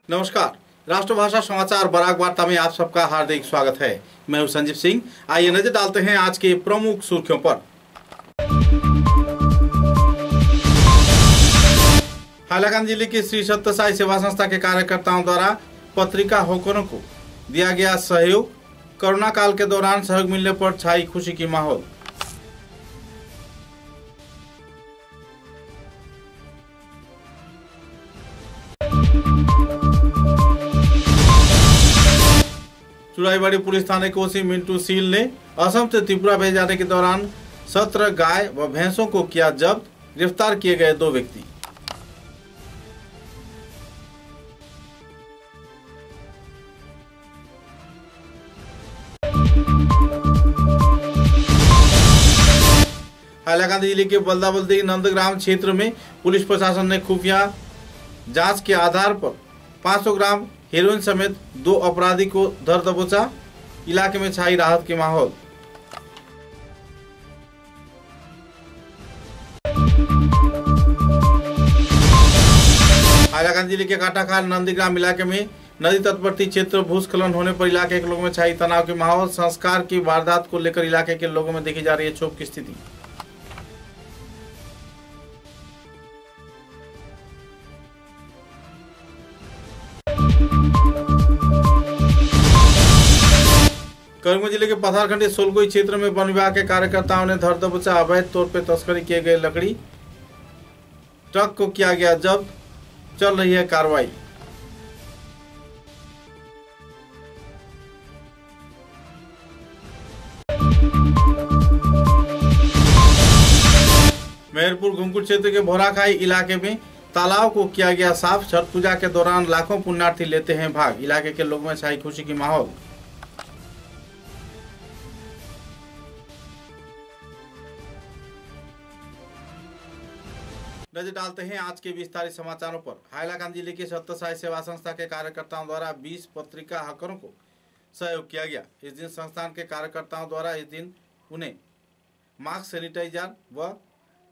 नमस्कार। राष्ट्रभाषा समाचार बराक वार्ता में आप सबका हार्दिक स्वागत है। मैं हूं संजीव सिंह। आइए नजर डालते हैं आज के प्रमुख सुर्खियों पर। हाइलाकांदी जिले की श्री सत्य साई सेवा संस्था के कार्यकर्ताओं द्वारा पत्रिका हॉकरों को दिया गया सहयोग। कोरोना काल के दौरान सहयोग मिलने पर छाई खुशी की माहौल। चुराईबाड़ी पुलिस थाने कोसी मिंटू सील ने असम से त्रिपुरा भेजे जाने के दौरान 17 गाय व भैंसों को किया जब्त। गिरफ्तार किए गए 2 व्यक्ति। हाइलाकांदी जिले के बल्दाबल्दी नंदग्राम क्षेत्र में पुलिस प्रशासन ने खुफिया जांच के आधार पर 500 ग्राम हेरोइन समेत 2 अपराधी को धर दबोचा। इलाके में छाई राहत की माहौल। हाइलाकांदी जिले के काटाखाल नंदीग्राम इलाके में नदी तटवर्ती क्षेत्र भूस्खलन होने पर इलाके के लोगों में छाई तनाव की माहौल। संस्कार की वारदात को लेकर इलाके के लोगों में देखी जा रही है क्षोभ की स्थिति। करीमगंज जिले के पथारखंडी सोलगोई क्षेत्र में वन विभाग के कार्यकर्ताओं ने धर दबोचा। अवैध तौर पर तस्करी किए गए लकड़ी ट्रक को किया गया जब्त। चल रही है कार्रवाई। मेहरपुर घुमकुट क्षेत्र के भोराखाई इलाके में तालाब को किया गया साफ। छठ पूजा के दौरान लाखों पुण्यार्थी लेते हैं भाग। इलाके के लोगों में छाई खुशी की माहौल। नजर डालते हैं आज के विस्तारित समाचारों पर। हाइलाकांदी जिले के सत्य साई सेवा संस्था के कार्यकर्ताओं द्वारा 20 पत्रिका हकरों को सहयोग किया गया। इस दिन संस्थान के कार्यकर्ताओं द्वारा इस दिन उन्हें मास्क, सैनिटाइजर व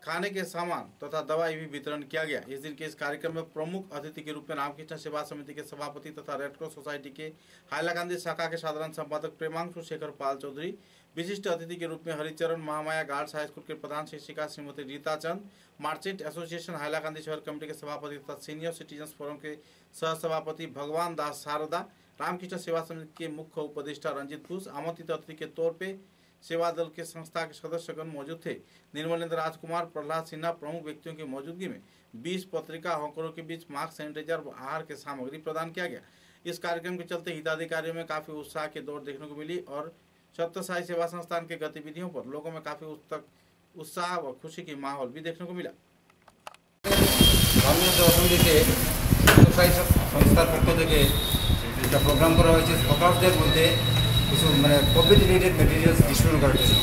खाने के सामान तथा दवाई भी वितरण किया गया। इस दिन के इस कार्यक्रम में प्रमुख अतिथि के रूप में रामकृष्ण सेवा समिति के सभापति तथा रेडक्रॉस सोसाइटी के हाइलाकांदी शाखा के साधारण संपादक प्रेमांशु शेखर पाल चौधरी, विशिष्ट अतिथि के रूप में Haricharan Mahamaya girls high school के प्रधान शिक्षिका श्रीमती रीता चंद, मार्चेंट एसोसिएशन हाइलाकांदी शहर कमेटी के सभापति तथा सीनियर सिटीजन्स फोरम के सह सभापति भगवान दास शारदा, रामकृष्ण सेवा समिति के मुख्य उपदेष्टा रंजित घोष, आमंत्रित अतिथि के तौर पर सेवा दल के संस्था के सदस्यगण मौजूद थे। निर्मलेंद्र राजकुमार, प्रहलाद सिन्हा प्रमुख व्यक्तियों की मौजूदगी में 20 पत्रिका हॉकरों के बीच मास्क, सैनिटाइजर व आहार के सामग्री प्रदान किया गया। इस कार्यक्रम के चलते हिताधिकारियों में काफी उत्साह की दौड़ देखने को मिली और सत्य साई सेवा संस्थान के गतिविधियों पर लोगों में काफी उत्साह व खुशी की माहौल भी देखने को मिला। प्रोग्राम करा सकालদের মধ্যে কিছু কোভিড রিলেটেড মেটেরিয়ালস ডিস্ট্রিবিউট করার জন্য।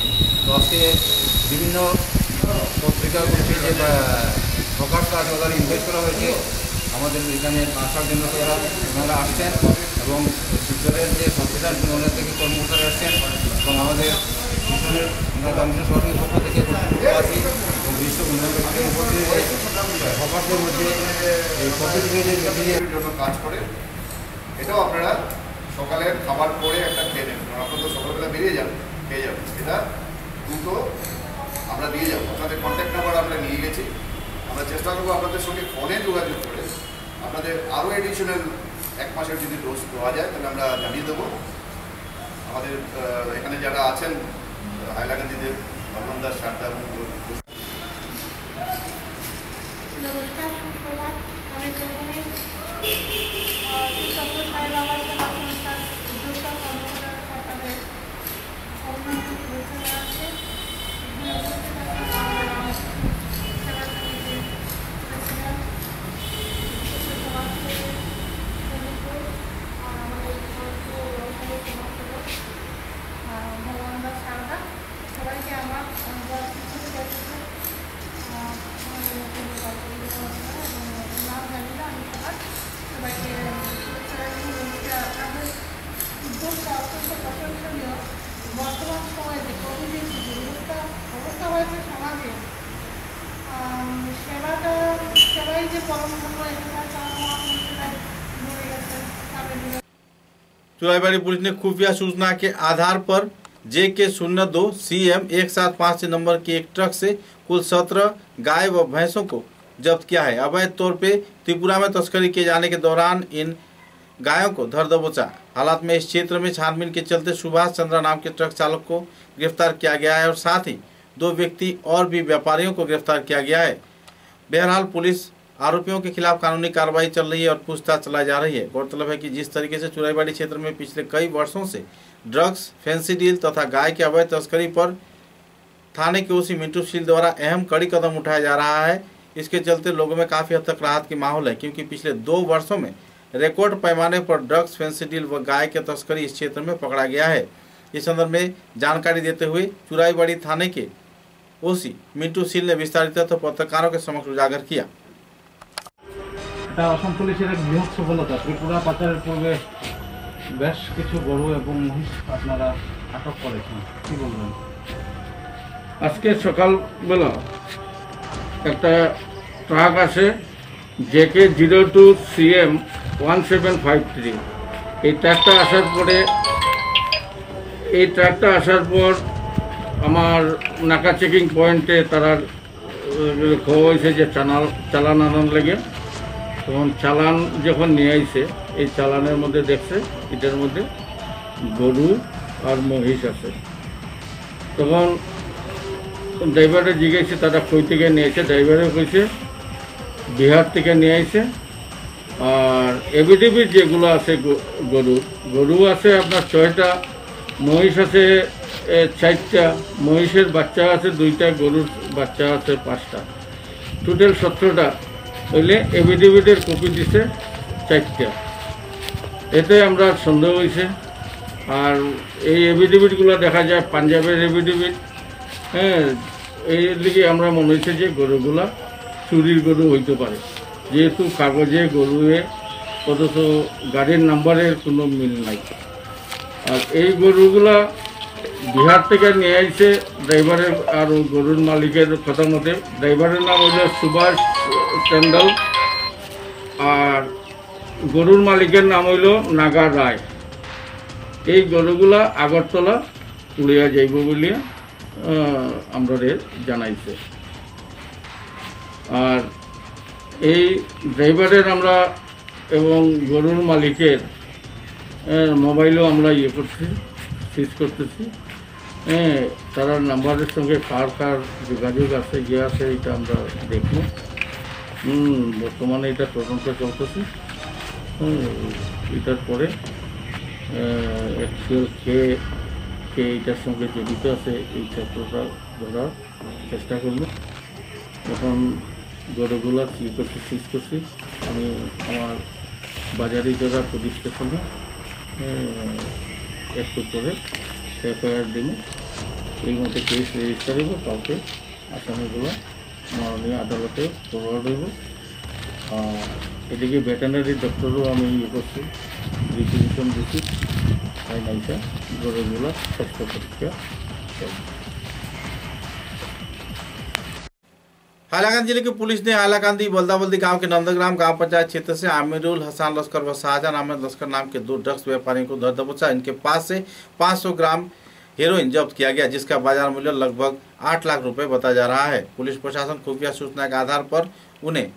তো আজকে বিভিন্ন পত্রিকাগুলিতে যে প্রকাশ আছে ওদের ইনভাইট করা হয়েছে আমাদের এখানে আসার জন্য। ওনারা আসছেন এবং শিক্ষকের যে সচেতন ওনার থেকে কর্মকর্তারা আসছেন এবং আমাদের মিশনের রামকৃষ্ণ সরকারের পক্ষ থেকে আছি এবং বিশ্ব উন্নয়ন প্রকাশের মধ্যে এই কোভিড রিলেটেড মেটেরিয়ালের জন্য কাজ করে। এটাও আপনারা সকালের খাবার পরে একটা খেয়ে নেবেন। আপনারা তো সকালবেলা বেরিয়ে যান, খেয়ে যাবেন। এটা দ্রুত আমরা দিয়ে যাবো। আপনাদের কন্ট্যাক্ট নাম্বার আমরা নিয়ে গেছি। আমরা চেষ্টা করবো আপনাদের সঙ্গে ফোনে যোগাযোগ করে আপনাদের আরও এডিশনাল 1 মাসের যদি ডোজ পাওয়া যায় তাহলে আমরা জানিয়ে দেবো। আমাদের এখানে যারা আছেন হাইলাকান্দিতে ভগবান দাস শারদা এবং বর্তমান সময়ে যে কোভিডের অবস্থা হয়েছে সমাজে সেবাটা সবাই যে পরম ধর্ম এটা চাওয়া चुराईबाड़ी पुलिस ने खुफिया सूचना के आधार पर JK02 CM 1785 नंबर की एक ट्रक से कुल 17 गाय व भैंसों को जब्त किया है। अवैध तौर पे त्रिपुरा में तस्करी किए जाने के दौरान इन गायों को धर दबोचा हालात में इस क्षेत्र में छानबीन के चलते सुभाष चंद्रा नाम के ट्रक चालक को गिरफ्तार किया गया है और साथ ही 2 व्यक्ति और भी व्यापारियों को गिरफ्तार किया गया है। बहरहाल पुलिस आरोपियों के खिलाफ कानूनी कार्रवाई चल रही है और पूछताछ चलाई जा रही है। गौरतलब है कि जिस तरीके से चुराईबाड़ी क्षेत्र में पिछले कई वर्षों से ड्रग्स, फैंसी डील तथा गाय के अवैध तस्करी पर थाने के ओसी मिंटू शील द्वारा अहम कड़ी कदम उठाया जा रहा है, इसके चलते लोगों में काफी हद तक राहत की माहौल है, क्योंकि पिछले 2 वर्षों में रिकॉर्ड पैमाने पर ड्रग्स, फैंसी डील व गाय के तस्करी इस क्षेत्र में पकड़ा गया है। इस संदर्भ में जानकारी देते हुए चुराईबाड़ी थाने के ओसी मिंटू शील ने विस्तारित तथ्य पत्रकारों के समक्ष उजागर किया। असम पुलिसेर एक बृहत् सफलता त्रिपुरा पाचारेर पूर्वे बेश किछु गरु एवं महिष आपनारा आटक करेছেন কি বলবেন? আজকে সকালবেলা একটা ট্রাক আসে JK02 CM 1753 এই ট্রাকটা আসার পর আমার নাকা চেকিং পয়েন্টে তারা খবর হয়েছে যে চালান আনার লাগে। তখন চালান যখন নিয়ে আইছে এই চালানের মধ্যে দেখছে এটার মধ্যে গরু আর মহিষ আছে। তখন ড্রাইভারে জিজ্ঞেসে তারা কই থেকে নিয়েছে, ড্রাইভারে কইছে বিহার থেকে নিয়ে আইছে। আর এভিডেভিট যেগুলো আছে গরু আছে আপনার 6টা, মহিষ আছে 4টা, মহিষের বাচ্চা আছে 2টা, গরুর বাচ্চা আছে 5টা, টোটাল 17টা হইলে এভিডেভিটের কপি দিছে 4টা। এতে আমরা সন্দেহ হয়েছে। আর এই এভিডেভিটগুলো দেখা যায় পাঞ্জাবের এভিডেভিট, হ্যাঁ, এই দিকে আমরা মনে হয়েছে যে গরুগুলা চুরির গরু হইতে পারে, যেহেতু কাগজে গরুয়ে অথচ গাড়ির নাম্বারের কোনো মিল নাই। আর এই গরুগুলা বিহার থেকে নিয়ে আইছে ড্রাইভারের আর গরুর মালিকের কথা মতে। ড্রাইভারের নাম হইল সুভাষ চন্দ্র আর গরুর মালিকের নাম হইল নাগা রায়। এই গরুগুলা আগরতলা উড়িয়া যাইব বলে আমরা জানাইছে। আর এই ড্রাইভারের আমরা এবং গরুর মালিকের মোবাইলও আমরা করছি, সিজ করতেছি। হ্যাঁ, তারা নাম্বারের সঙ্গে কার কার যোগাযোগ আছে ইয়ে আছে এটা আমরা দেখব। বর্তমানে এটা তদন্ত চলতেছে। এটার পরে অ্যাকচুয়াল কে এটার সঙ্গে জড়িত আছে এই ছাত্রটা ধরার চেষ্টা করব। এখন গরুগুলা কী করছি সিজ করছি, আমি আমার বাজারি জোড়া পুলিশ স্টেশনে একটু করে FIR দিব। এই মধ্যে কেস রেজিস্টার হইব, কাউকে আসামিগুলো মাননীয় আদালতে ফরওয়ার্ড হইব। এদিকে ভেটেনারি ডক্টরও আমি করছি, রিকুইজিশন দিচ্ছি, তাই নাইসা গরুগুলো স্বাস্থ্য পরীক্ষা করব। हाइलाकांदी जिले की पुलिस ने हाइलाकांदी बल्दाबल्दी गांव के नंदग्राम गांव पंचायत क्षेत्र से आमिरुल हसन लश्कर व शाहजहां अहमद लश्कर नाम के 2 ड्रग्स व्यापारियों को धर दबोचा। इनके पास से 500 ग्राम हेरोइन जब्त किया गया, जिसका बाजार मूल्य लगभग 8 लाख रुपए बताया जा रहा है। पुलिस प्रशासन खुफिया सूचना के आधार पर उन्हें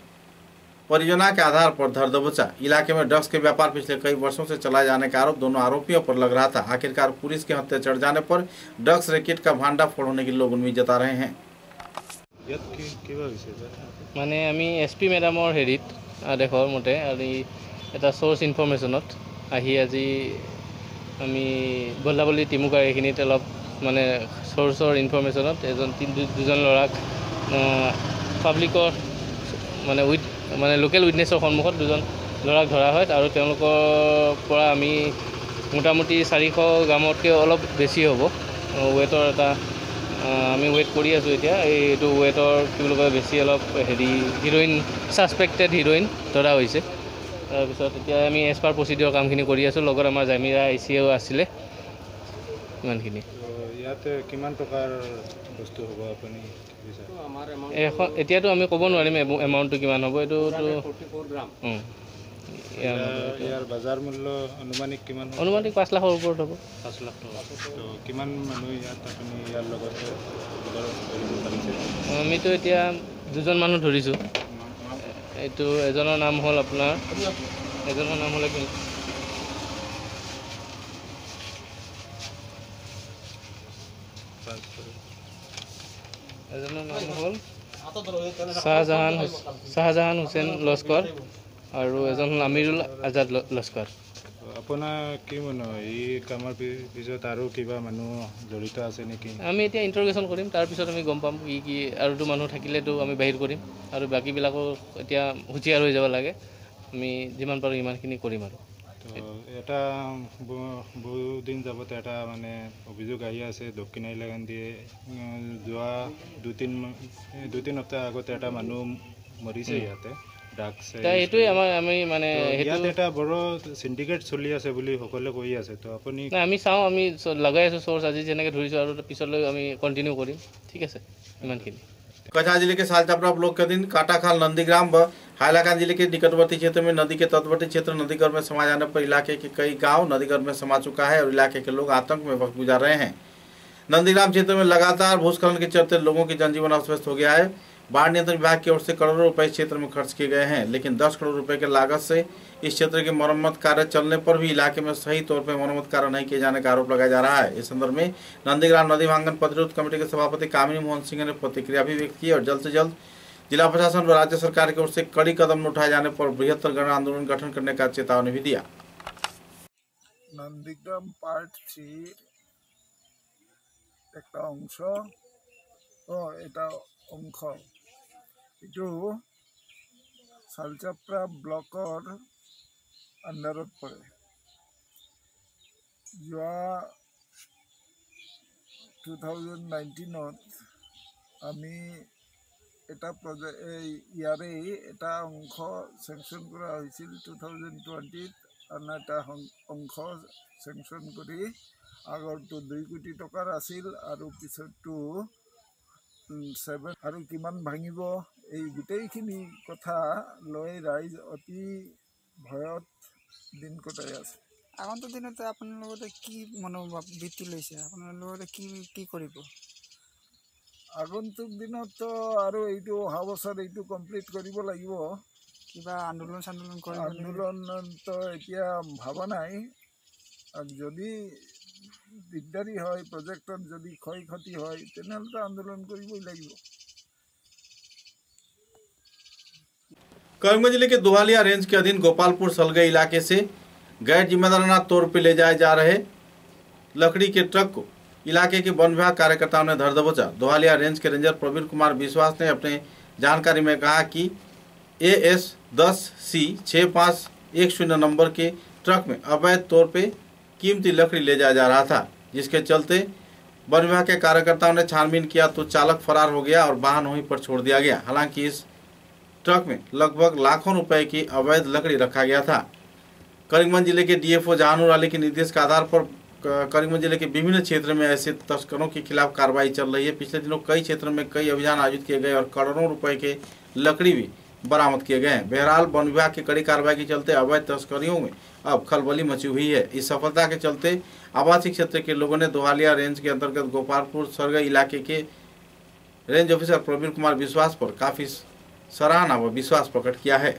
परियोजना के आधार पर धर दबोचा। इलाके में ड्रग्स के व्यापार पिछले कई वर्षों से चलाए जाने का आरोप दोनों आरोपियों पर लग रहा था। आखिरकार पुलिस के हत्थे चढ़ जाने पर ड्रग्स रैकेट का भांडाफोड़ होने की लोग उम्मीद जता रहे हैं। মানে আমি SP মেডামৰ হেৰিত দেশৰ মতে আৰু এটা সোৰ্স ইনফৰমেশ্যনত আহি আজি আমি বল্লাবল্লি টিমুকাৰ এইখিনিত অলপ মানে সোৰ্সৰ ইনফৰমেশ্যনত দুজন ল'ৰাক পাব্লিকৰ মানে লোকেল উইটনেছৰ সন্মুখত 2জন ল'ৰাক ধৰা হয় আৰু তেওঁলোকৰ পৰা আমি মোটামুটি 400 গ্ৰামতকৈ অলপ বেছি হ'ব ৱেটৰ এটা আমি ৱেট কৰি আছোঁ। এতিয়া এইটো ৱেটৰ কি বুলি কয় বেছি অলপ হেৰি হিৰোইন ছাছপেক্টেড হিৰোইন ধৰা হৈছে। তাৰপিছত এতিয়া আমি এজ পাৰ প্ৰচিডিঅ'ৰ কামখিনি কৰি আছোঁ। লগত আমাৰ জামিৰা ICও আছিলে। ইমানখিনি। ইয়াতে কিমান টকাৰ বস্তু হ'ব আপুনি? এতিয়াতো আমি ক'ব নোৱাৰিম এমাউণ্টটো কিমান হ'ব। এইটোতো ইয়াৰ বজাৰ মূল্য আনুমানিক কিমান? অনুমানিক 5 লাখৰ ওপৰত হ'ব। 5 লাখ টকা। তো কিমান মানুহ ইয়াত আপুনি ইয়াৰ লগতে ধৰিব পাৰিছে? আমিতো এতিয়া 2জন মানুহ ধৰিছোঁ। এইটো এজনৰ নাম হ'ল আপোনাৰ এজনৰ নাম হ'ল শ্বাহজাহান হুছেইন লস্কৰ আৰু এজন হ'ল আমিৰুল আজাদ লস্কৰ। আপোনাৰ কি মনে হয় এই কামৰ পিছত আৰু কিবা মানুহ জড়িত আছে নেকি? আমি এতিয়া ইণ্টাৰগেশ্যন কৰিম, তাৰপিছত আমি গম পাম কি আৰুতো মানুহ থাকিলেতো আমি বাহিৰ কৰিম আৰু বাকীবিলাকো এতিয়া হুঁচিয়াৰ হৈ যাব লাগে। আমি যিমান পাৰোঁ ইমানখিনি কৰিম আৰু। তো এটা বহুদিন যাবত এটা মানে অভিযোগ আহি আছে দক্ষিণ হাইলাকান্দিয়ে যোৱা 2-3 সপ্তাহ আগতে এটা মানুহ মৰিছে ইয়াতে ড্ৰাগছ। এইটোৱে আমি মানে ইয়াত এটা বড় চিণ্ডিকেট চলি আছে বুলি সকলোৱে কৈ আছে। তো আপুনি আমি চাওঁ, আমি লগাই আছোঁ চ'ৰ্চ আজি যেনেকৈ ধৰিছোঁ আৰু পিছলৈ আমি কণ্টিনিউ কৰিম। ঠিক আছে, ইমানখিনি। कछार जिले के सालचापड़ा ब्लॉक के अधीन काटाखाल नंदीग्राम व हाइलाकांड जिले के निकटवर्ती क्षेत्र में नदी के तटवर्ती क्षेत्र नदीगर्भ में समा जाने पर इलाके के कई गांव नदीगर्भ में समा चुका है और इलाके के लोग आतंक में वक्त गुजार रहे हैं। नंदीग्राम क्षेत्र में लगातार भूस्खलन के चलते लोगों की जनजीवन अस्त व्यस्त हो गया है। बाढ़ नियंत्रण विभाग की ओर से करोड़ों रुपए इस क्षेत्र में खर्च किए गए हैं, लेकिन 10 करोड़ रुपए के लागत से इस क्षेत्र के मरम्मत कार्य चलने पर भी इलाके में सही तौर पर मरम्मत कार्य नहीं किए जाने का आरोप लगाया जा रहा है। इस संदर्भ में नंदीग्राम नदी भांगन प्रतिरोध कमेटी के सभापति कामिनी मोहन सिंह ने प्रतिक्रिया भी व्यक्त की और जल्द से जल्द जिला प्रशासन व राज्य सरकार की ओर से कड़ी कदम उठाए जाने पर बृहत्तर गण आंदोलन गठन करने का चेतावनी भी दिया। नंदीग्राम पार्ट 3 একটা অংশ এটা অংশ এইটো সালচাপড়া ব্লকৰ আণ্ডাৰত পৰে। যোৱা 2019 আমি এটা প্ৰজেক্ট ইয়াৰে এটা অংশ চেংচন কৰা হৈছিল। 2020 আন এটা অংশ চেংচন কৰি আগৰটো 2 কোটি টকাৰ আছিল আৰু পিছৰটো 7 আৰু কিমান ভাঙিব এই গোটেইখিনি কথা লৈ ৰাইজ অতি ভয়ত দিন কটাই আছে। আগন্তুক দিনতে আপোনালোকে কি মনোভাৱ বৃত্তি লৈছে, আপোনালোকে কি কৰিব? আগন্তুক দিনত আৰু এইটো অহা বছৰ এইটো কমপ্লিট কৰিব লাগিব। কিবা আন্দোলন কৰিব? আন্দোলনতো এতিয়া ভাবা নাই। যদি दिगदारी है प्रोजेक्टर यदि क्षय क्षति है तो आंदोलन करबई লাগিব। करीमगंज जिले के दोहालिया रेंज के अधीन गोपालपुर सलगई इलाके से गैर जिम्मेदाराना तौर पर ले जाए जा रहे लकड़ी के ट्रक को इलाके के वन विभाग कार्यकर्ताओं ने धर दबोचा। दोहालिया रेंज के रेंजर प्रवीण कुमार विश्वास ने अपने जानकारी में कहा कि AS10C 6510 नंबर के ट्रक में अवैध तौर पे कीमती लकड़ी ले जाया जा रहा था, जिसके चलते वन विभाग के कार्यकर्ताओं ने छानबीन किया तो चालक फरार हो गया और वाहन वहीं पर छोड़ दिया गया। हालांकि इस ट्रक में लगभग लाखों रुपए की अवैध लकड़ी रखा गया था। करीमगंज जिले के DFO जहानुर अली के निर्देश के आधार पर करीमगंज जिले के विभिन्न क्षेत्र में ऐसे तस्करों के खिलाफ कार्रवाई चल रही है। पिछले दिनों कई क्षेत्रों में कई अभियान आयोजित किए गए और करोड़ों रुपए के लकड़ी भी बरामद किए गए हैं। बहरहाल वन विभाग की कड़ी कार्रवाई के चलते अवैध तस्करियों में अब खलबली मची हुई है। इस सफलता के चलते आवासीय क्षेत्र के लोगों ने दोहालिया रेंज के अंतर्गत गोपालपुर सरगई इलाके के रेंज ऑफिसर प्रवीण कुमार विश्वास पर काफी सराहना व विश्वास प्रकट किया है।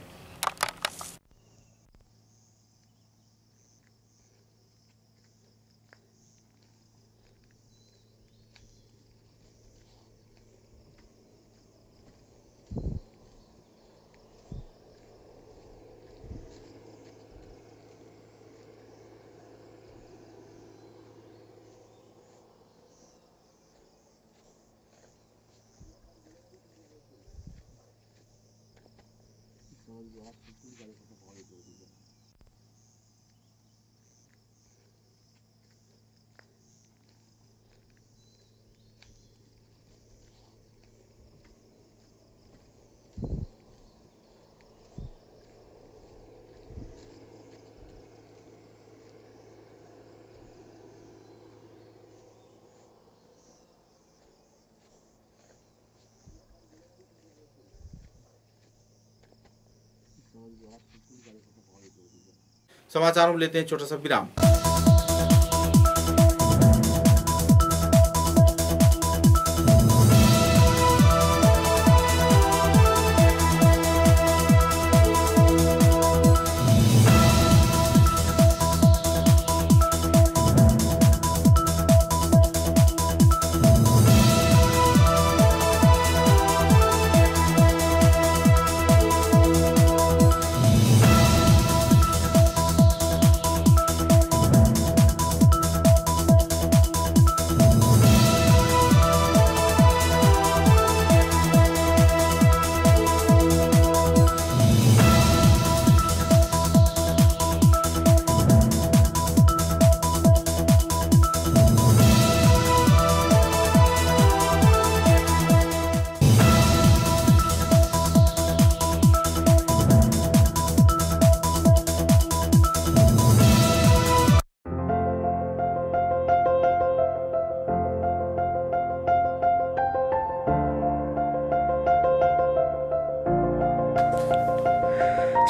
समाचारों में लेते हैं छोटा सा विराम।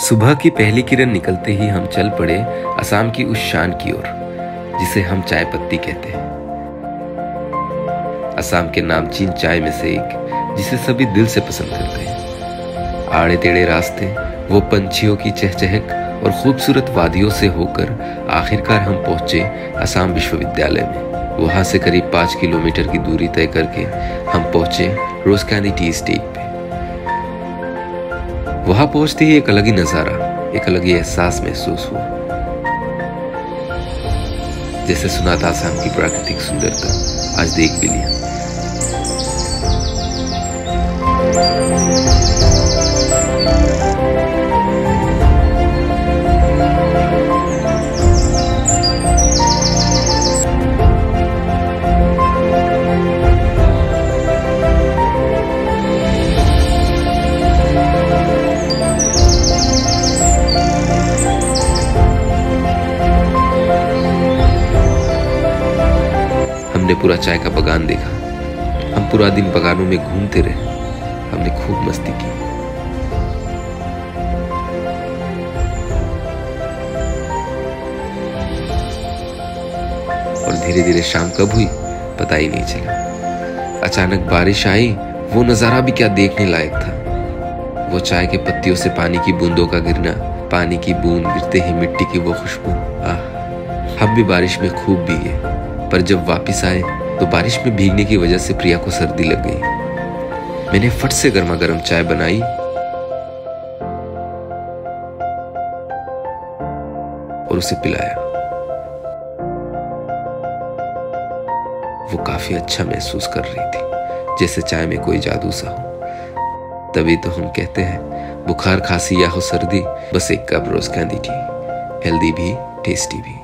सुबह की पहली किरण निकलते ही हम चल पड़े असम की उस शान की ओर जिसे हम चाय पत्ती कहते हैं। असम के नामचीन चाय में से एक जिसे सभी दिल से पसंद करते हैं। आड़े टेढ़े रास्ते, वो पंछियों की चहचहक और खूबसूरत वादियों से होकर आखिरकार हम पहुंचे असम विश्वविद्यालय में। वहां से करीब 5 किलोमीटर की दूरी तय करके हम पहुंचे रोज कैंडी टी एस्टेट पे। वहां पहुंचते ही एक अलग ही नजारा, एक अलग ही एहसास महसूस हुआ, जैसे सुना था असम की प्राकृतिक सुंदरता आज देख भी लिया। हमने पूरा चाय का बागान देखा। हम पूरा दिन बागानों में घूमते रहे। हमने खूब मस्ती की। और धीरे धीरे शाम कब हुई पता ही नहीं चला। अचानक बारिश आई। वो नजारा भी क्या देखने लायक था। वो चाय के पत्तियों से पानी की बूंदों का गिरना, पानी की बूंद गिरते ही मिट्टी की वो खुशबू। हम भी बारिश में खूब भीगे, पर जब वापस आए तो बारिश में भीगने की वजह से प्रिया को सर्दी लग गई। मैंने फट से गर्मा गर्म चाय बनाई और उसे पिलाया। वो काफी अच्छा महसूस कर रही थी, जैसे चाय में कोई जादू सा हो। तभी तो हम कहते हैं बुखार, खांसी या हो सर्दी, बस एक कप रोज कैंडी टी, हेल्दी भी टेस्टी भी।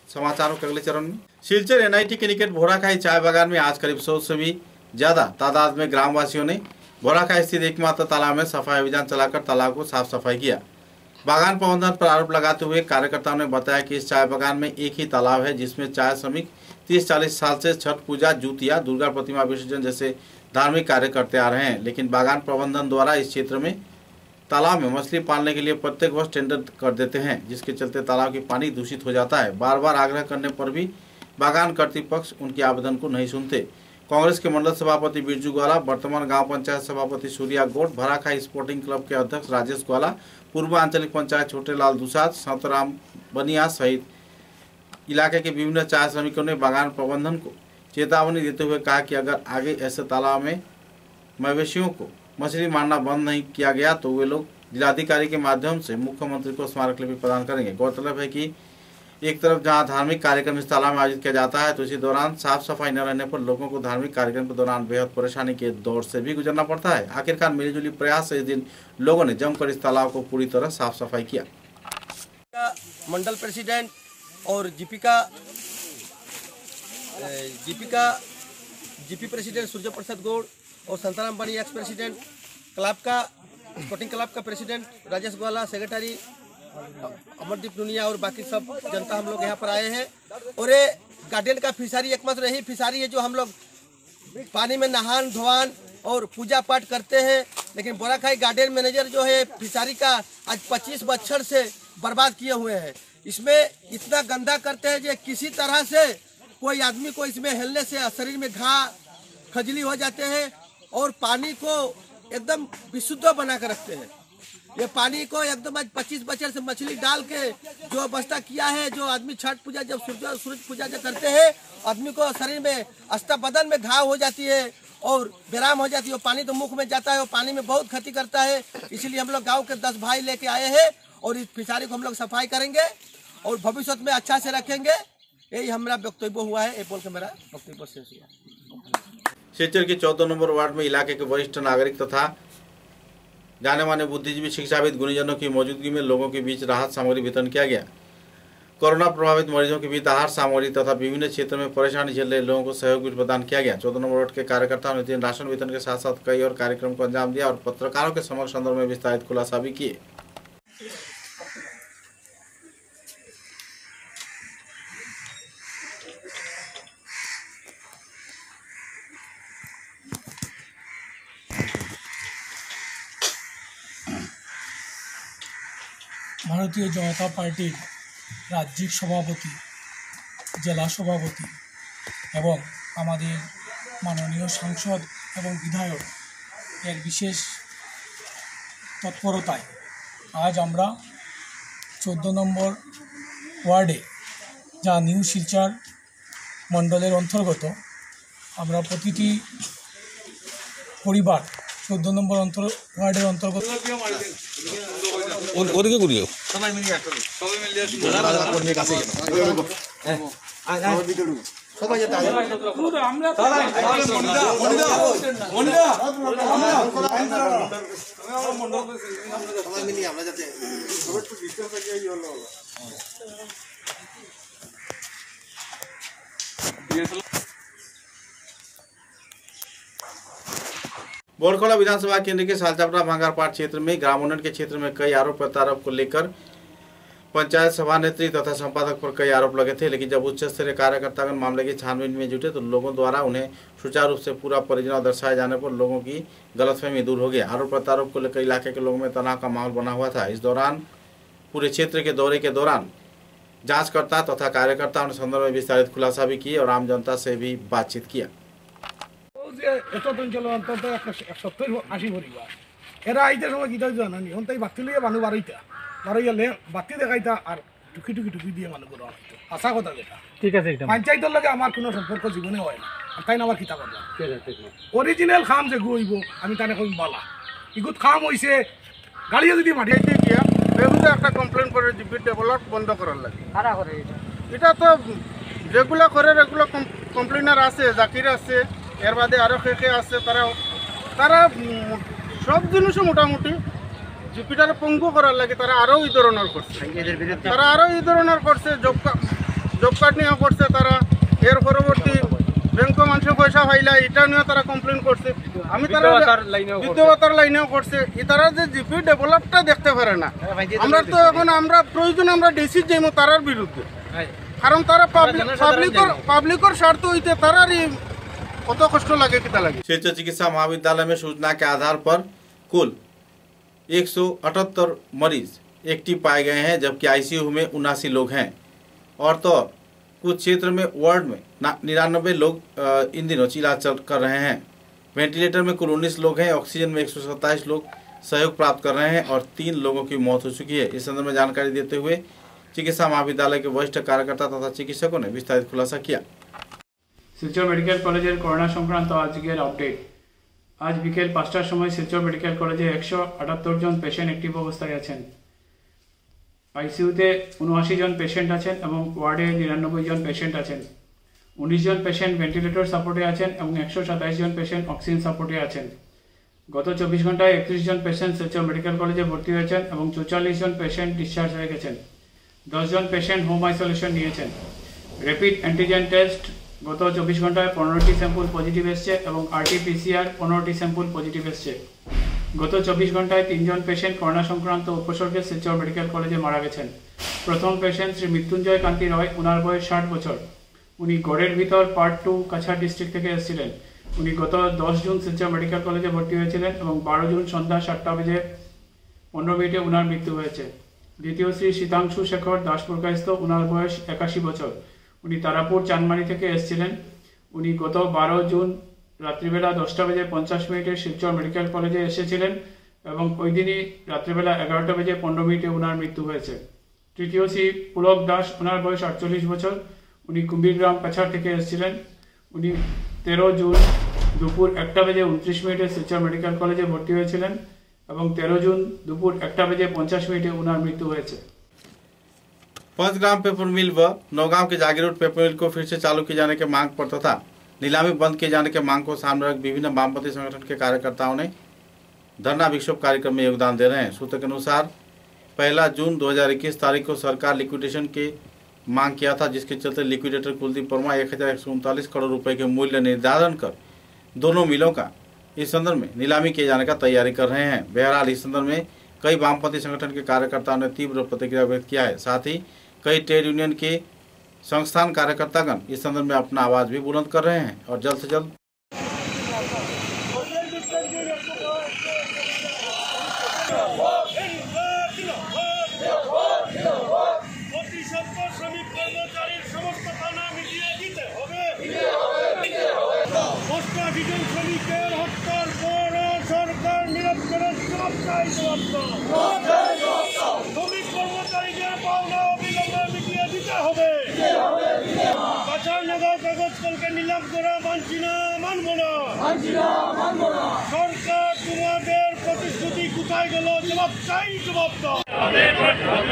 समाचारों के अगले चरण में सिलचर एनआईटी के निकट भोराखाई चाय बागान में आज करीब 100 से भी ज्यादा तादाद में ग्रामवासियों ने भोराखाई स्थित एकमात्र तालाब में सफाई अभियान चलाकर तालाब को साफ सफाई किया। बागान प्रबंधन पर आरोप लगाते हुए कार्यकर्ताओं ने बताया कि इस चाय बागान में एक ही तालाब है जिसमें चाय श्रमिक 30-40 साल से छठ पूजा, जूतिया, दुर्गा प्रतिमा विसर्जन जैसे धार्मिक कार्य करते आ रहे हैं। लेकिन बागान प्रबंधन द्वारा इस क्षेत्र में तालाब में मछली पालने के लिए प्रत्येक वर्ष टेंडर कर देते हैं, जिसके चलते तालाब की पानी दूषित हो जाता है। बार बार आग्रह करने पर भी बागान कर्तृपक्ष उनके आवेदन को नहीं सुनते। कांग्रेस के मंडल सभापति बिरजू ग्वाला, वर्तमान गांव पंचायत सभापति सूर्या गौड़, भराखाई स्पोर्टिंग क्लब के अध्यक्ष राजेश ग्वाला, पूर्व आंचलिक पंचायत छोटे लाल दुसाद, संतराम बनिया सहित इलाके के विभिन्न चाय श्रमिकों ने बागान प्रबंधन को चेतावनी देते हुए कहा कि अगर आगे ऐसे तालाब में मवेशियों को मछली मारना बंद नहीं किया गया तो वे लोग जिलाधिकारी के माध्यम से मुख्यमंत्री को स्मारक लिपि प्रदान करेंगे। गौरतलब है कि एक तरफ जहां धार्मिक कार्यक्रम इस तालाब में आयोजित किया जाता है तो इसी दौरान साफ सफाई न रहने पर लोगों को धार्मिक कार्यक्रम के दौरान बेहद परेशानी के दौर से भी गुजरना पड़ता है। आखिरकार मिलीजुली प्रयास से इस दिन लोगों ने जमकर इस तालाब को पूरी तरह साफ सफाई किया। मंडल प्रेसिडेंट और जीपी प्रेसिडेंट सूर्य प्रसाद गौड़ और संताराम पानी एक्स प्रेसिडेंट, क्लब का स्पोर्टिंग क्लब का प्रेसिडेंट राजेश ग्वाला, सेक्रेटरी अमरदीप दुनिया और बाकी सब जनता हम लोग यहाँ पर आए हैं। और ये गार्डन का फिशरी एकमात्र यही फिशरी है जो हम लोग पानी में नहान धोवान और पूजा पाठ करते हैं। लेकिन बोराखाई गार्डन मैनेजर जो है फिशरी का आज 25 बच्चर से बर्बाद किए हुए हैं। इसमें इतना गंदा करते हैं कि किसी तरह से कोई आदमी को इसमें हिलने से शरीर में घाव खजली हो जाते हैं और पानी को एकदम विशुद्ध बना कर रखते हैं। ये पानी को एकदम आज 25 बच्चर से मछली डाल के जो अवस्था किया है, जो आदमी छठ पूजा जब सूरज पूजा जब करते हैं आदमी को शरीर में अस्ता बदन में घाव हो जाती है और विराम हो जाती है। पानी तो मुख में जाता है और पानी में बहुत क्षति करता है। इसलिए हम लोग गांव के 10 भाई लेके आए हैं और इस फिशरी को हम लोग सफाई करेंगे और भविष्य में अच्छा से रखेंगे। यही हमारा वक्तव्य हुआ है। ये बोल के मेरा वक्तव्य शेष हुआ। सिलचर के 14 नंबर वार्ड में इलाके के वरिष्ठ नागरिक तथा जाने माने बुद्धिजीवी शिक्षाविद गुणीजनों की मौजूदगी में लोगों के बीच राहत सामग्री वितरण किया गया। कोरोना प्रभावित मरीजों के बीच आहार सामग्री तथा विभिन्न क्षेत्रों में परेशानी झेल रहे लोगों को सहयोग भी प्रदान किया गया। 14 नंबर वार्ड के कार्यकर्ताओं ने दिन राशन वितरण के साथ साथ कई और कार्यक्रम को अंजाम दिया और पत्रकारों के समक्ष संदर्भ में विस्तारित खुलासा भी किए। भारतीय जनता पार्टी राज्यिक सभापति, জেলা সভাপতি এবং আমাদের মাননীয় সাংসদ এবং বিধায়ক এর বিশেষ তৎপরতায় আজ আমরা 14 নম্বর ওয়ার্ডে যা নিউ শিলচর মণ্ডলের অন্তর্গত আমরা প্রতিটি পরিবার 14 নম্বর ওয়ার্ডের অন্তর্গত ওদিকে ঘুরিও সবাই মিলে সবাই যেতে बोरखोला विधानसभा केंद्र के सालचापड़ा भांगारपाट क्षेत्र में ग्रामोन्नयन के क्षेत्र में कई आरोप प्रत्यारोप को लेकर पंचायत सभानेत्री तथा संपादक पर कई आरोप लगे थे। लेकिन जब उच्च स्तरीय कार्यकर्तागण मामले की छानबीन में जुटे तो लोगों द्वारा उन्हें सुचारू रूप से पूरा परियोजना दर्शाए जाने पर लोगों की गलतफहमी दूर हो गई। आरोप प्रत्यारोप को लेकर इलाके के लोगों में तनाव का माहौल बना हुआ था। इस दौरान पूरे क्षेत्र के दौरे के दौरान जांचकर्ता तथा कार्यकर्ताओं ने संदर्भ में विस्तारित खुलासा भी किए और आम जनता से भी बातचीत किया। অন্তত 70-80 পরিবার এরা আইতে সময় গীতা জানানি হন তাই বাতি লিয়ে মানুষ বাড়াইলে বাতি দেখাইতা আর টুকি টুকি টুকি দিয়ে মানুষ বড় হইতো। আশা কথা যেটা ঠিক আছে, পঞ্চায়েতের লগে আমার কোনো সম্পর্ক জীবনে হয় না। তাই না আমার কিতা করলাম অরিজিনাল খাম যে গইব আমি তানে কই বালা ইগুত খাম হইছে গাড়িও যদি মাটিতে দিয়া বেহুদা একটা কমপ্লেইন করে জিপি ডেভেলপ বন্ধ করার লাগে। কারা করে এটা তো যেগুলো করে এগুলো কমপ্লেইনার আছে, জাকির আছে, এর বাদে আরও কে আছে, তারা সব জিনিসও মোটামুটি জিপিটারে পঙ্গু করার লাগে তারা আরও এই ধরনের করছে। জব কার্ড নিয়েও করছে তারা। এর পরবর্তী ব্যাংক মানুষের পয়সা পাইলা এটা নিয়েও তারা কমপ্লেন করছে। আমি তারা বিদ্যুতার লাইনেও করছে। তারা যে জিপি ডেভেলপটা দেখতে পারে না। আমরা তো এখন আমরা প্রয়োজন আমরা ডিসি যাইব তারার বিরুদ্ধে, কারণ তারা পাবলিকর স্বার্থ হইতে তারার কত কষ্ট লাগে কিতা লাগে। सिलचर चिकित्सा महाविद्यालय में सूचना के आधार पर कुल 178 मरीज एक्टिव पाए गए हैं, जबकि आईसीयू में 79 लोग हैं। और तो कुछ क्षेत्र में वार्ड में 99 लोग इन दिनों इलाज कर रहे हैं। वेंटिलेटर में कुल 19 लोग हैं। ऑक्सीजन में 127 लोग सहयोग प्राप्त कर रहे हैं और 3 लोगों की मौत हो चुकी है। इस संदर्भ में जानकारी देते हुए चिकित्सा महाविद्यालय के वरिष्ठ कार्यकर्ता तथा चिकित्सकों ने विस्तारित खुलासा किया। শিলচর মেডিকেল কলেজের করোনা সংক্রান্ত আজকের আপডেট। আজ বিকেল 5টার সময় শিলচর মেডিকেল কলেজে 178 জন পেশেন্ট অ্যাক্টিভ অবস্থায় আছেন। আইসিইউতে 79 জন পেশেন্ট আছেন এবং ওয়ার্ডে 99 জন পেশেন্ট আছেন। 19 জন পেশেন্ট ভেন্টিলেটর সাপোর্টে আছেন এবং 127 জন পেশেন্ট অক্সিজেন সাপোর্টে আছেন। গত 24 ঘন্টায় 31 জন পেশেন্ট শিলচর মেডিকেল কলেজে ভর্তি হয়েছেন এবং 44 জন পেশেন্ট ডিসচার্জ হয়ে গেছেন। 10 জন পেশেন্ট হোম আইসোলেশন নিয়েছেন। র্যাপিড অ্যান্টিজেন টেস্ট গত 24 ঘন্টায় 15টি স্যাম্পল পজিটিভ এসছে এবং RT-PCR 15টি স্যাম্পল পজিটিভ এসছে। গত 24 ঘন্টায় 3 জন পেশেন্ট করোনা সংক্রান্ত উপসর্গে শিলচর মেডিকেল কলেজে মারা গেছেন। প্রথম পেশেন্ট শ্রী মৃত্যুঞ্জয় কান্তি রয়, ওনার বয়স 60 বছর। উনি গড়ের ভিতর পার্ট 2 কাছাড় ডিস্ট্রিক্ট থেকে এসেছিলেন। উনি গত 10 জুন শিলচর মেডিকেল কলেজে ভর্তি হয়েছিলেন এবং 12 জুন সন্ধ্যা 7:15 ওনার মৃত্যু হয়েছে। দ্বিতীয় শ্রী শীতাংশু শেখর দাসপুরকায়স্থ, ওনার বয়স 81 বছর। উনি তারাপুর চানমারি থেকে এসেছিলেন। উনি গত 12 জুন রাত্রিবেলা 10:50 শিলচর মেডিকেল কলেজে এসেছিলেন এবং ওই দিনই রাত্রিবেলা 11:15 ওনার মৃত্যু হয়েছে। তৃতীয় শ্রী পুলক দাস, ওনার বয়স 48 বছর। উনি কুম্ভীরগ্রাম কাছাড় থেকে এসেছিলেন। উনি 13 জুন দুপুর 1:29 শিলচর মেডিকেল কলেজে ভর্তি হয়েছিলেন এবং 13 জুন দুপুর 1:50 ওনার मृत्यु হয়েছে। पंचग्राम पेपर मिल व नौगांव के जागीरोड पेपर मिल को फिर से चालू किए जाने के मांग पर तथा नीलामी बंद किए जाने के मांग को सामने रख विभिन्न वामपंथी संगठन के कार्यकर्ताओं ने धरना विक्षोभ कार्यक्रम में योगदान दे रहे हैं। सूत्र के अनुसार 1 जून 2021 तारीख को सरकार लिक्विडेशन की मांग किया था, जिसके चलते लिक्विडेटर कुलदीप वर्मा 1139 करोड़ रुपए के मूल्य निर्धारण कर दोनों मिलों का इस संदर्भ में नीलामी किए जाने का तैयारी कर रहे हैं। बहरहाल इस संदर्भ में कई वामपंथी संगठन के कार्यकर्ताओं ने तीव्र प्रतिक्रिया व्यक्त किया है। साथ ही कई ट्रेड यूनियन के संस्थान कार्यकर्तागण इस संदर्भ में अपना आवाज भी बुलंद कर रहे हैं और जल्द से जल्द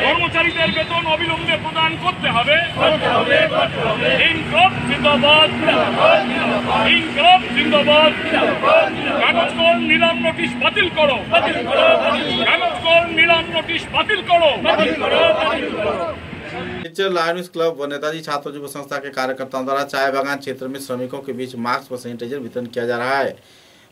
কর্মচারীদের বেতন অবিলম্বে প্রদান করতে হবে। ইনকলাব জিন্দাবাদ, ইনকলাব জিন্দাবাদ। কাগজ কল নিলাম নোটিশ বাতিল করো, কাগজ কল নিলাম নোটিশ বাতিল করো। शिलचर लायंस क्लब व नेताजी छात्र युवा संस्था के कार्यकर्ताओं द्वारा चाय बागान क्षेत्र में श्रमिकों के बीच मास्क व सैनिटाइजर वितरण किया जा रहा है।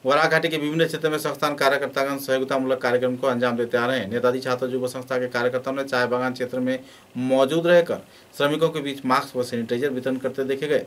वरा घाटी के विभिन्न क्षेत्रों में संस्थान कार्यकर्तागण सहयोगितामूलक कार्यक्रम को अंजाम देते आ रहे हैं। नेताजी छात्र युवा संस्था के कार्यकर्ताओं ने चाय बागान क्षेत्र में मौजूद रहकर श्रमिकों के बीच मास्क व सैनिटाइजर वितरण करते देखे गए।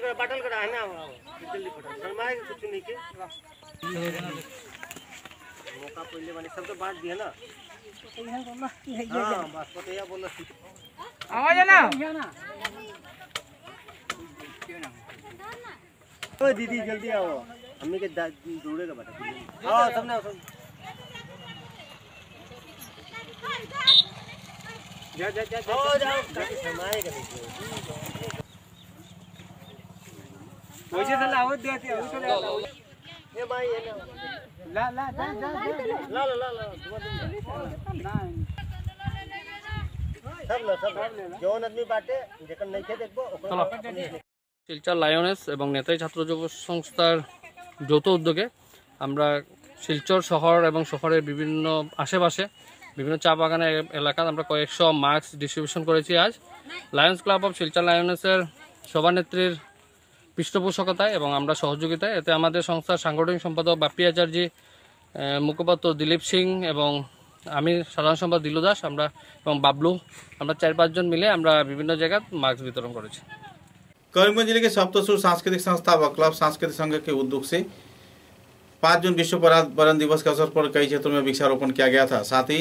बाटल करा है ना जल्दी फटाफट शर्माए कुछ नहीं के मौका पहले वाले सब तो बांट दिया ना। हां बस पतिया बोलो आवाज है ना। ओ दीदी जल्दी आओ, हमें के दौड़ेगा बेटा। आओ सबने जा जा जा आओ जाओ शर्माएगा नहीं। वैसे तो लाओ देते हो तो ये भाई है ना ला ला जा जा ला ला ला ला सब लो सब जोन आदमी बाटे जेकन नहीं थे देखबो चलो শিলচর লায়নেস এবং নেতাজি ছাত্র যুব সংস্থার যৌথ উদ্যোগে আমরা শিলচর শহর এবং শহরের বিভিন্ন আশেপাশে বিভিন্ন চা বাগানের এলাকায় আমরা কয়েকশো মাস্ক ডিস্ট্রিবিউশন করেছি। আজ লায়ন্স ক্লাব অফ শিলচর লায়নেসের সভানেত্রীর পৃষ্ঠপোষকতায় এবং আমরা সহযোগিতায় এতে আমাদের সংস্থার সাংগঠনিক সম্পাদক বাপ্পি আচার্য, মুখপাত্র দিলীপ সিং এবং আমি সাধারণ সম্পাদক দিলু দাস আমরা এবং বাবলু আমরা 4-5 জন মিলে আমরা বিভিন্ন জায়গায় মাস্ক বিতরণ করেছি। करीमगंज जिले के सप्तसुर सांस्कृतिक संस्था व क्लब सांस्कृतिक संघ के उद्योग से 5 जून विश्व पर्यावरण दिवस के अवसर पर कई क्षेत्रों में वृक्षारोपण किया गया था। साथ ही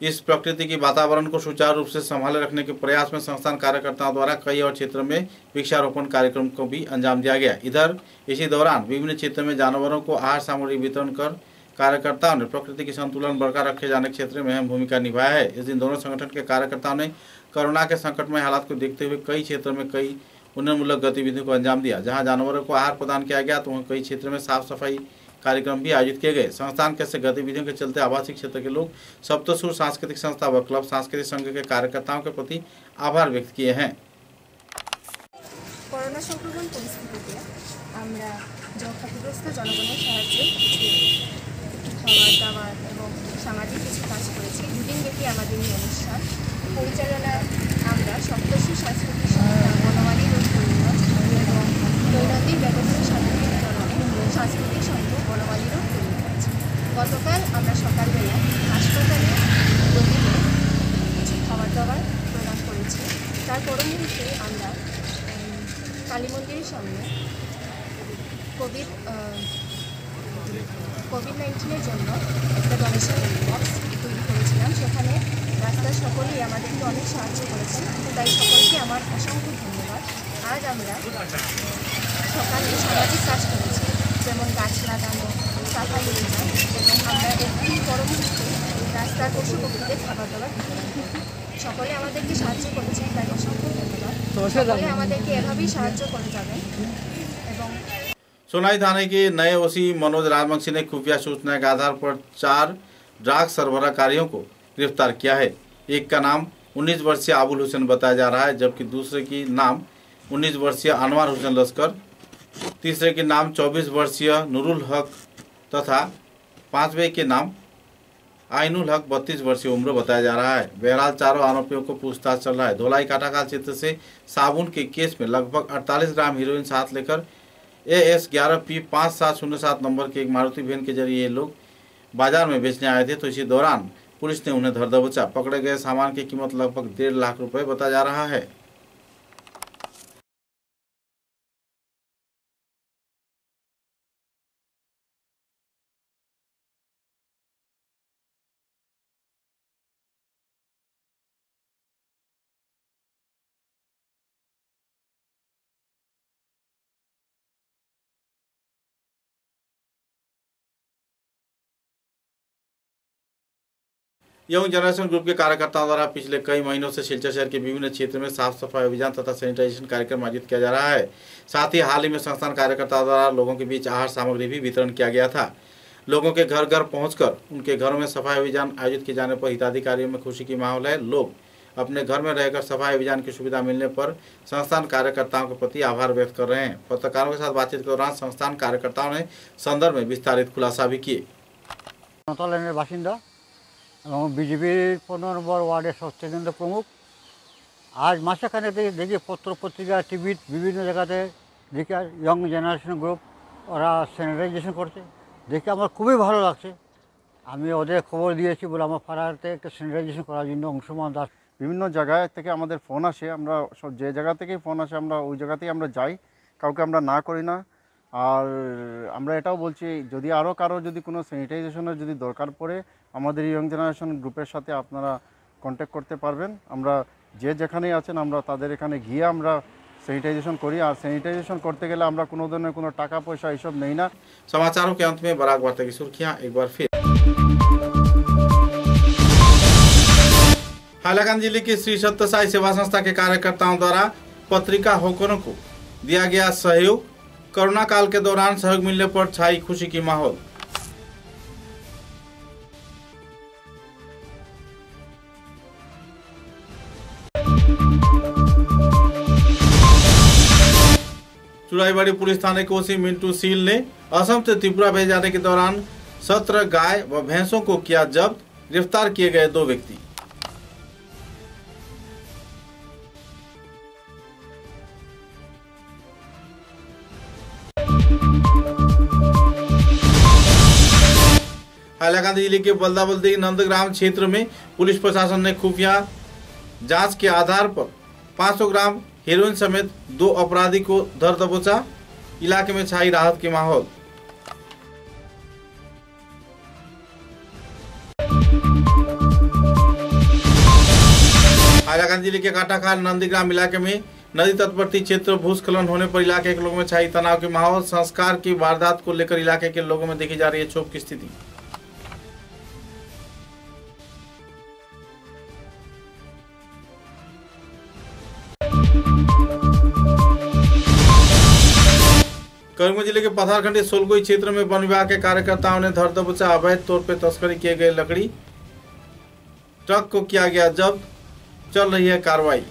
इस प्रकृति की वातावरण को सुचारू रूप से संभाले रखने के प्रयास में संस्थान कार्यकर्ताओं द्वारा कई और क्षेत्रों में वृक्षारोपण कार्यक्रम को भी अंजाम दिया गया। इधर इसी दौरान विभिन्न क्षेत्रों में जानवरों को आहार सामग्री वितरण कर कार्यकर्ताओं ने प्रकृति की संतुलन बरकरार रखे जाने के क्षेत्र में अहम भूमिका निभाया है। इस दिन दोनों संगठन के कार्यकर्ताओं ने कोरोना के संकटमय हालात को देखते हुए कई क्षेत्रों में कई उन्नयनमूलक गतिविधियों को अंजाम दिया। जहां जानवरों को आहार प्रदान किया गया तो वहीं कई क्षेत्रों में साफ सफाई कार्यक्रम भी आयोजित किए गए। संस्थान के ऐसे गतिविधियों के चलते आवासीय क्षेत्र के लोग सप्तसुर सांस्कृतिक संस्था व क्लब सांस्कृतिक संघ के कार्यकर्ताओं के प्रति आभार व्यक्त किए हैं। করোনা সংক্রমণ পরিস্থিতিতে আমরা ক্ষতিগ্রস্ত জনগণের সাহায্যে খাবার দাবার এবং সামাজিক কিছু কাজ করেছি। দুদিনব্যাপী আমাদের এই অনুষ্ঠান পরিচালনায় আমরা সপ্তর্ষি সাংস্কৃতিক সংস্থা, বনমালী রোড পরিবার এবং দৈনন্দিন ব্যবহারের সামগ্রী বিতরণে সাংস্কৃতিক সংঘ বনমালী রোড পরিবার আছে। গতকাল আমরা সকালবেলা হাসপাতালে রোগীদের কিছু খাবার দাবার প্রদান করেছি। তার পরবর্তীতে আমরা কালী মন্দিরের সামনে কোভিড-19-এর জন্য একটা ডোনেশন বক্স তৈরি করেছিলাম। সেখানে রাস্তার সকলেই আমাদেরকে অনেক সাহায্য করেছেন, তাই সকলকে আমার অসংখ্য ধন্যবাদ। আজ আমরা সকালে সামাজিক কাজ করেছি, যেমন গাছ লাগানো, সাফাই অভিযান এবং আমরা এর পরবর্তীতে রাস্তার পশু পক্ষীদের খাবার দাবার বিতরণ করি। সকলে আমাদেরকে সাহায্য করেছেন, তাই অসংখ্য ধন্যবাদ। সকলে আমাদেরকে এভাবেই সাহায্য করে যাবেন। এবং सोनाई थाने के नए ओसी मनोज राजवंशी ने खुफिया सूचना के आधार पर 4 ड्रग सरबराहकारियों को गिरफ्तार किया है। एक का नाम 19 वर्षीय आबुल हुसैन बताया जा रहा है, जबकि दूसरे की नाम 19 वर्षीय अनवर हुसैन लश्कर, तीसरे के नाम 24 वर्षीय नूरुल हक तथा पांचवें के नाम आइनुल हक 32 वर्षीय उम्र बताया जा रहा है। बहरहाल चारों आरोपियों को पूछताछ चल रहा है। धोलाई काटाखाल क्षेत्र से साबुन के केस में लगभग 48 ग्राम हीरोइन साथ लेकर AS11P5707 नंबर के एक मारुति वैन के जरिए ये लोग बाजार में बेचने आए थे, तो इसी दौरान पुलिस ने उन्हें धर दबोचा। पकड़े गए सामान की कीमत लगभग 1.5 लाख रुपए बताया जा रहा है। यंग जनरेशन ग्रुप के कार्यकर्ताओं द्वारा पिछले कई महीनों से सिलचर शहर के विभिन्न क्षेत्र में साफ सफाई अभियान तथा सैनिटाइजेशन कार्यक्रम आयोजित किया जा रहा है। साथ ही हाल ही में संस्थान कार्यकर्ताओं द्वारा लोगों के बीच आहार सामग्री भी वितरण किया गया था। लोगों के घर घर पहुंचकर उनके घरों में सफाई अभियान आयोजित किए जाने पर हिताधिकारियों में खुशी की माहौल है। लोग अपने घर में रहकर सफाई अभियान की सुविधा मिलने पर संस्थान कार्यकर्ताओं के प्रति आभार व्यक्त कर रहे हैं। पत्रकारों के साथ बातचीत के दौरान संस्थान कार्यकर्ताओं ने संदर्भ में विस्तारित खुलासा भी किए। बासिंदा बीजेपी 15 नम्बर वार्डे स्वास्थ्य केंद्र प्रमुख। आज मासेखाने देखिए पत्र पत्रिका टीवी विभिन्न जगह देखिए यंग जेनारेशन ग्रुप और सैनिटाइजेशन करते देखे हमारे खूब भालो लागছে। আমি ওদের খবর দিয়েছি বলে আমার পাড়াতে একটা স্যানিটাইজেশন করার জন্য অংশমান দাস বিভিন্ন জায়গায় থেকে আমাদের ফোন আসে, আমরা সব যে জায়গা থেকেই ফোন আসে আমরা ওই জায়গাতেই আমরা যাই, কাউকে আমরা না করি না। আর আমরা এটাও বলছি যদি আরও কারো যদি কোনো স্যানিটাইজেশনের যদি দরকার পড়ে আমাদের ইয়ং জেনারেশন গ্রুপের সাথে আপনারা কন্ট্যাক্ট করতে পারবেন। আমরা যে যেখানেই আছেন আমরা তাদের এখানে গিয়ে আমরা सैनिटाइजेशन करिए। और सैनिटाइजेशन करते गए আমরা কোনো ধরনের কোনো টাকা পয়সা এইসব নেই না। समाचारों के अंत में बराक वार्ता की सुर्खियां एक बार फिर। हाइलाकांदी जिले की श्री सत्य साई सेवा संस्था के कार्यकर्ताओं द्वारा पत्रिका हॉकरों को दिया गया सहयोग। कोरोना काल के दौरान सहयोग मिलने पर छाई खुशी की माहौल। चुराईबाड़ी पुलिस थाने के ओसी मिंटू सील ने असम से त्रिपुरा भेजे जाने के दौरान 17 गाय व भैंसों को किया जब्त। गिरफ्तार किए गए 2 व्यक्ति। हाइलाकांदी जिले के बल्दाबल्दी नंदग्राम क्षेत्र में पुलिस प्रशासन ने खुफिया जांच के आधार पर 500 ग्राम हेरोइन समेत 2 अपराधी को धर दबोचा। इलाके में छाई राहत की माहौल। हाइलाकांदी जिले के काटाखाल नंदीग्राम इलाके में नदी तटवर्ती क्षेत्र भूस्खलन होने पर इलाके के लोगों में छाई तनाव की माहौल। संस्कार की वारदात को लेकर इलाके के लोगों में देखी जा रही है क्षोभ की स्थिति। करीमगंज जिले के पथारखंडी सोलगोई क्षेत्र में वन विभाग के कार्यकर्ताओं ने धर दबोचा अवैध तौर पर तस्करी किए गए लकड़ी ट्रक को किया गया जब्त, चल रही है कार्रवाई।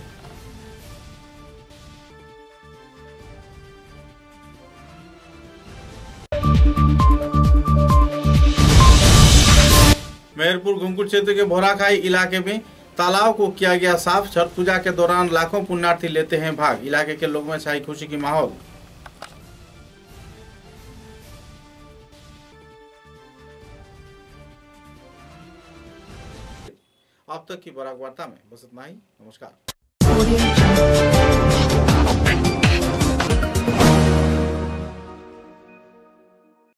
मेहरपुर घुमकुट क्षेत्र के भोराखाई इलाके में तालाब को किया गया साफ। छठ पूजा के दौरान लाखों पुण्यार्थी लेते हैं भाग। इलाके के लोगों में छाई खुशी की माहौल। अब तक की बराक वार्ता में बस इतना ही। नमस्कार।